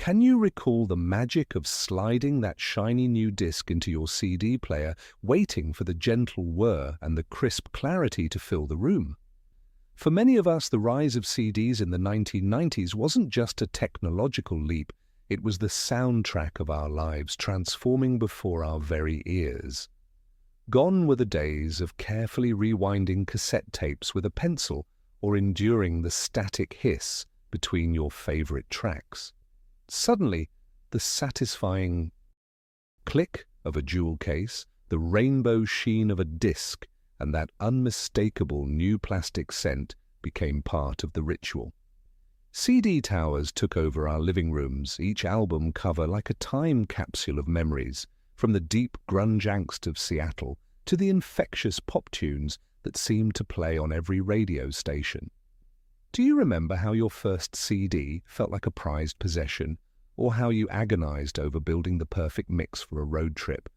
Can you recall the magic of sliding that shiny new disc into your CD player, waiting for the gentle whir and the crisp clarity to fill the room? For many of us, the rise of CDs in the 1990s wasn't just a technological leap, it was the soundtrack of our lives transforming before our very ears. Gone were the days of carefully rewinding cassette tapes with a pencil or enduring the static hiss between your favorite tracks. Suddenly, the satisfying click of a jewel case, the rainbow sheen of a disc, and that unmistakable new plastic scent became part of the ritual. CD towers took over our living rooms, each album cover like a time capsule of memories, from the deep grunge angst of Seattle to the infectious pop tunes that seemed to play on every radio station. Do you remember how your first CD felt like a prized possession, or how you agonized over building the perfect mix for a road trip?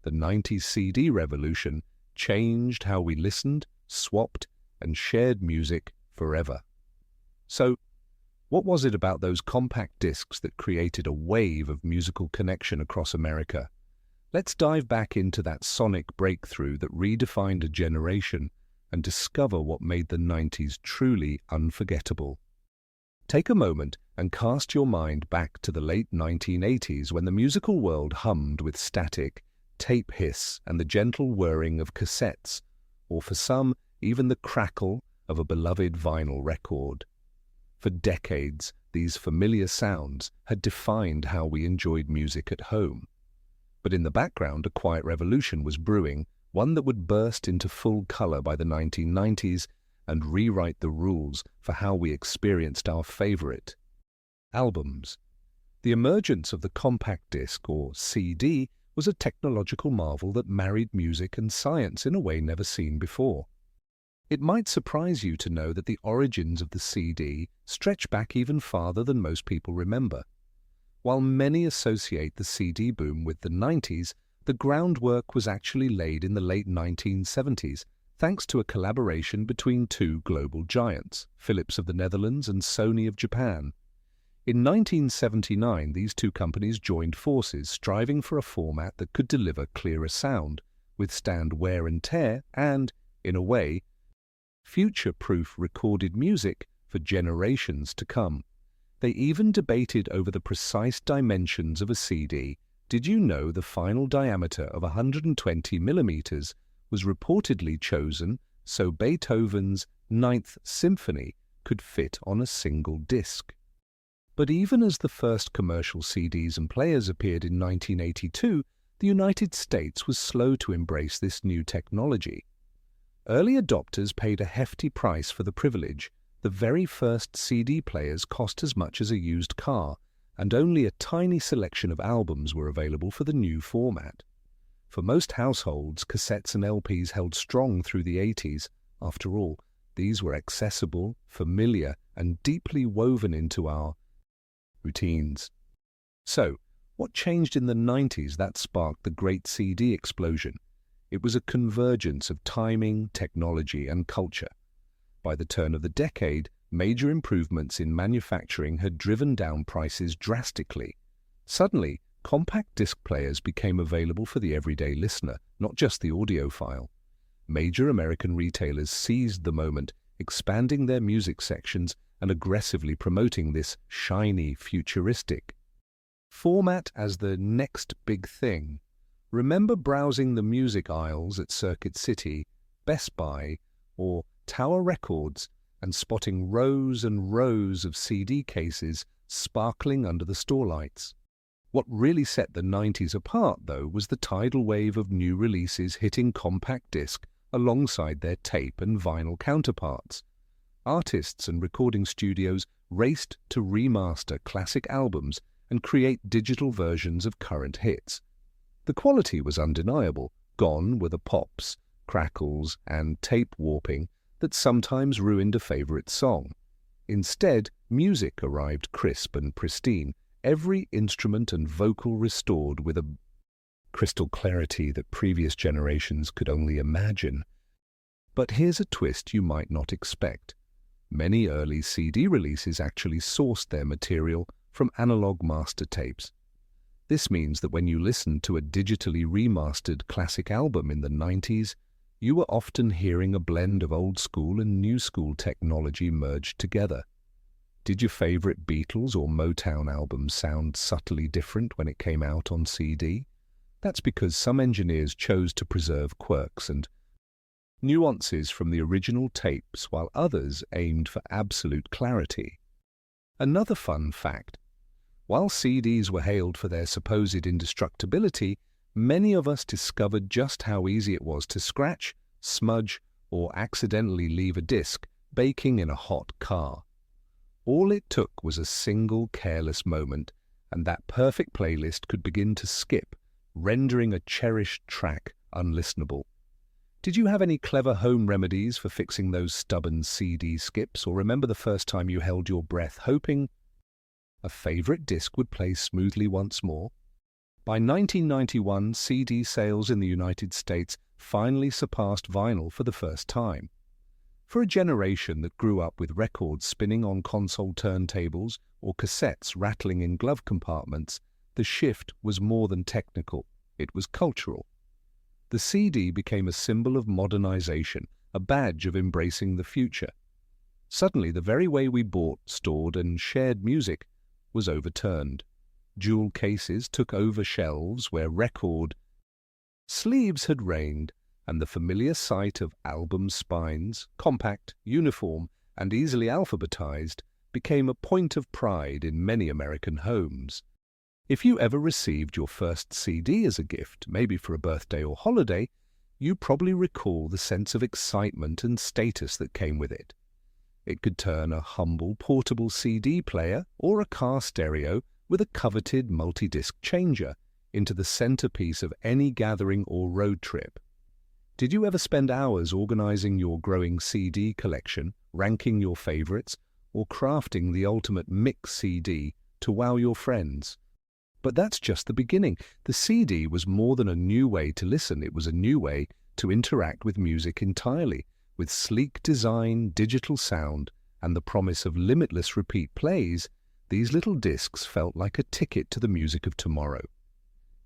The 90s CD revolution changed how we listened, swapped, and shared music forever. So, what was it about those compact discs that created a wave of musical connection across America? Let's dive back into that sonic breakthrough that redefined a generation and discover what made the 90s truly unforgettable. Take a moment and cast your mind back to the late 1980s when the musical world hummed with static, tape hiss, and the gentle whirring of cassettes, or for some, even the crackle of a beloved vinyl record. For decades, these familiar sounds had defined how we enjoyed music at home. But in the background, a quiet revolution was brewing, one that would burst into full color by the 1990s and rewrite the rules for how we experienced our favorite albums. The emergence of the compact disc, or CD, was a technological marvel that married music and science in a way never seen before. It might surprise you to know that the origins of the CD stretch back even farther than most people remember. While many associate the CD boom with the 90s, the groundwork was actually laid in the late 1970s, thanks to a collaboration between two global giants, Philips of the Netherlands and Sony of Japan. In 1979, these two companies joined forces, striving for a format that could deliver clearer sound, withstand wear and tear, and, in a way, future-proof recorded music for generations to come. They even debated over the precise dimensions of a CD. Did you know the final diameter of 120 millimeters was reportedly chosen so Beethoven's Ninth Symphony could fit on a single disc? But even as the first commercial CDs and players appeared in 1982, the United States was slow to embrace this new technology. Early adopters paid a hefty price for the privilege. The very first CD players cost as much as a used car, and only a tiny selection of albums were available for the new format. For most households, cassettes and LPs held strong through the 80s. After all, these were accessible, familiar, and deeply woven into our routines. So, what changed in the 90s that sparked the great CD explosion? It was a convergence of timing, technology, and culture. By the turn of the decade, major improvements in manufacturing had driven down prices drastically. Suddenly, compact disc players became available for the everyday listener, not just the audiophile. Major American retailers seized the moment, expanding their music sections and aggressively promoting this shiny, futuristic format as the next big thing. Remember browsing the music aisles at Circuit City, Best Buy, or Tower Records and spotting rows and rows of CD cases sparkling under the store lights? What really set the 90s apart, though, was the tidal wave of new releases hitting compact disc alongside their tape and vinyl counterparts. Artists and recording studios raced to remaster classic albums and create digital versions of current hits. The quality was undeniable. Gone were the pops, crackles, and tape warping that sometimes ruined a favorite song. Instead, music arrived crisp and pristine, every instrument and vocal restored with a crystal clarity that previous generations could only imagine. But here's a twist you might not expect. Many early CD releases actually sourced their material from analog master tapes. This means that when you listened to a digitally remastered classic album in the 90s, you were often hearing a blend of old school and new school technology merged together. Did your favorite Beatles or Motown album sound subtly different when it came out on CD? That's because some engineers chose to preserve quirks and nuances from the original tapes, while others aimed for absolute clarity. Another fun fact: while CDs were hailed for their supposed indestructibility, many of us discovered just how easy it was to scratch, smudge, or accidentally leave a disc baking in a hot car. All it took was a single careless moment, and that perfect playlist could begin to skip, rendering a cherished track unlistenable. Did you have any clever home remedies for fixing those stubborn CD skips, or remember the first time you held your breath hoping a favorite disc would play smoothly once more? By 1991, CD sales in the United States finally surpassed vinyl for the first time. For a generation that grew up with records spinning on console turntables or cassettes rattling in glove compartments, the shift was more than technical, it was cultural. The CD became a symbol of modernization, a badge of embracing the future. Suddenly, the very way we bought, stored, and shared music was overturned. Jewel cases took over shelves where record sleeves had reigned, and the familiar sight of album spines, compact, uniform, and easily alphabetized, became a point of pride in many American homes. If you ever received your first CD as a gift, maybe for a birthday or holiday, you probably recall the sense of excitement and status that came with it. It could turn a humble portable CD player or a car stereo with a coveted multi-disc changer into the centerpiece of any gathering or road trip. Did you ever spend hours organizing your growing CD collection, ranking your favorites, or crafting the ultimate mix CD to wow your friends? But that's just the beginning. The CD was more than a new way to listen. It was a new way to interact with music entirely, with sleek design, digital sound, and the promise of limitless repeat plays. These little discs felt like a ticket to the music of tomorrow.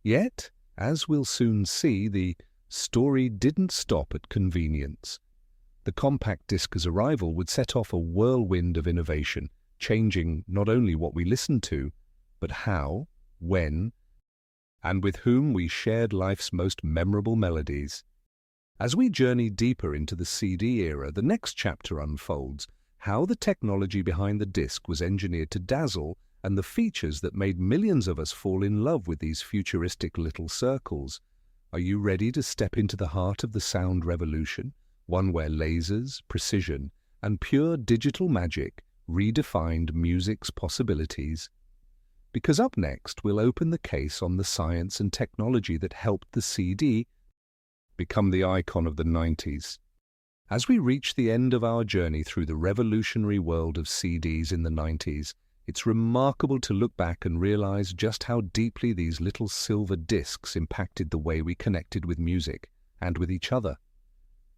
Yet, as we'll soon see, the story didn't stop at convenience. The compact disc's arrival would set off a whirlwind of innovation, changing not only what we listened to, but how, when, and with whom we shared life's most memorable melodies. As we journey deeper into the CD era, the next chapter unfolds how the technology behind the disc was engineered to dazzle and the features that made millions of us fall in love with these futuristic little circles. Are you ready to step into the heart of the sound revolution, one where lasers, precision, and pure digital magic redefined music's possibilities? Because up next, we'll open the case on the science and technology that helped the CD become the icon of the 90s. As we reach the end of our journey through the revolutionary world of CDs in the 90s, it's remarkable to look back and realize just how deeply these little silver discs impacted the way we connected with music and with each other.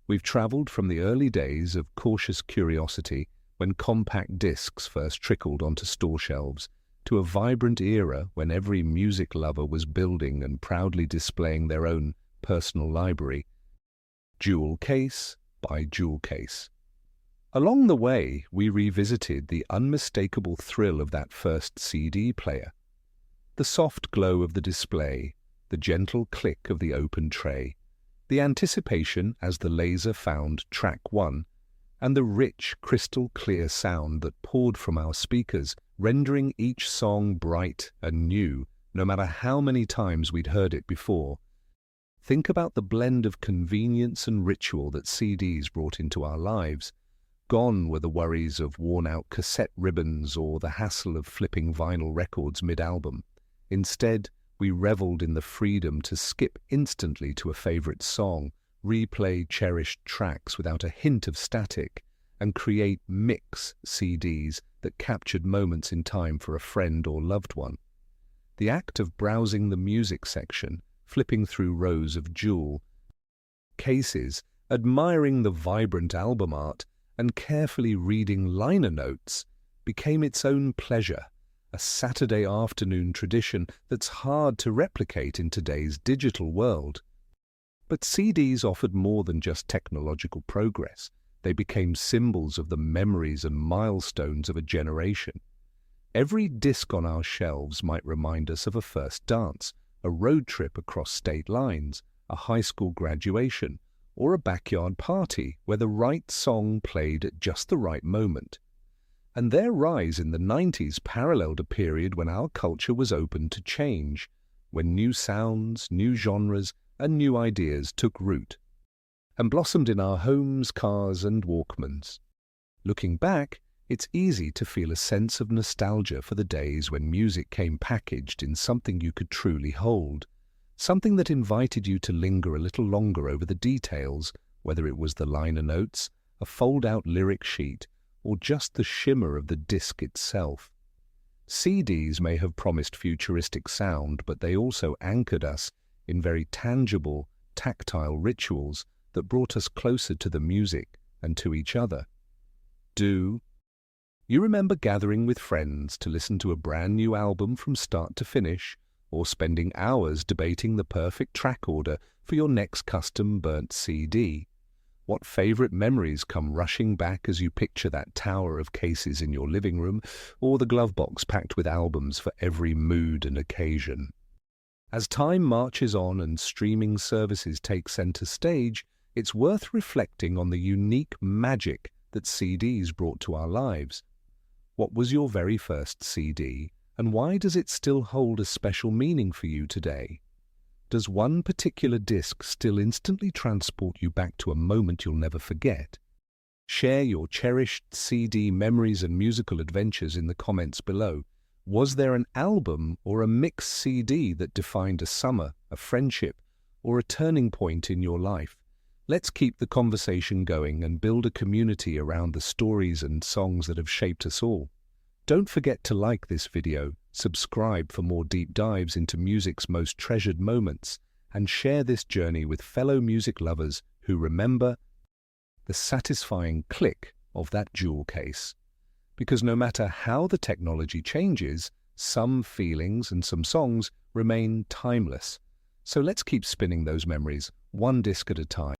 We've traveled from the early days of cautious curiosity, when compact discs first trickled onto store shelves, to a vibrant era when every music lover was building and proudly displaying their own personal library, jewel case by jewel case. Along the way, we revisited the unmistakable thrill of that first CD player. The soft glow of the display, the gentle click of the open tray, the anticipation as the laser found track 1, and the rich, crystal-clear sound that poured from our speakers, rendering each song bright and new, no matter how many times we'd heard it before. Think about the blend of convenience and ritual that CDs brought into our lives. Gone were the worries of worn-out cassette ribbons or the hassle of flipping vinyl records mid-album. Instead, we reveled in the freedom to skip instantly to a favorite song, replay cherished tracks without a hint of static, and create mix CDs that captured moments in time for a friend or loved one. The act of browsing the music section, flipping through rows of jewel cases, admiring the vibrant album art, and carefully reading liner notes became its own pleasure, a Saturday afternoon tradition that's hard to replicate in today's digital world. But CDs offered more than just technological progress. They became symbols of the memories and milestones of a generation. Every disc on our shelves might remind us of a first dance, a road trip across state lines, a high school graduation, or a backyard party where the right song played at just the right moment. And their rise in the 90s paralleled a period when our culture was open to change, when new sounds, new genres, and new ideas took root and blossomed in our homes, cars, and Walkmans. Looking back, it's easy to feel a sense of nostalgia for the days when music came packaged in something you could truly hold, something that invited you to linger a little longer over the details, whether it was the liner notes, a fold-out lyric sheet, or just the shimmer of the disc itself. CDs may have promised futuristic sound, but they also anchored us in very tangible, tactile rituals that brought us closer to the music and to each other. Do you remember gathering with friends to listen to a brand new album from start to finish, or spending hours debating the perfect track order for your next custom burnt CD? What favorite memories come rushing back as you picture that tower of cases in your living room, or the glove box packed with albums for every mood and occasion? As time marches on and streaming services take center stage, it's worth reflecting on the unique magic that CDs brought to our lives. What was your very first CD, and why does it still hold a special meaning for you today? Does one particular disc still instantly transport you back to a moment you'll never forget? Share your cherished CD memories and musical adventures in the comments below. Was there an album or a mixed CD that defined a summer, a friendship, or a turning point in your life? Let's keep the conversation going and build a community around the stories and songs that have shaped us all. Don't forget to like this video, subscribe for more deep dives into music's most treasured moments, and share this journey with fellow music lovers who remember the satisfying click of that jewel case. Because no matter how the technology changes, some feelings and some songs remain timeless. So let's keep spinning those memories, one disc at a time.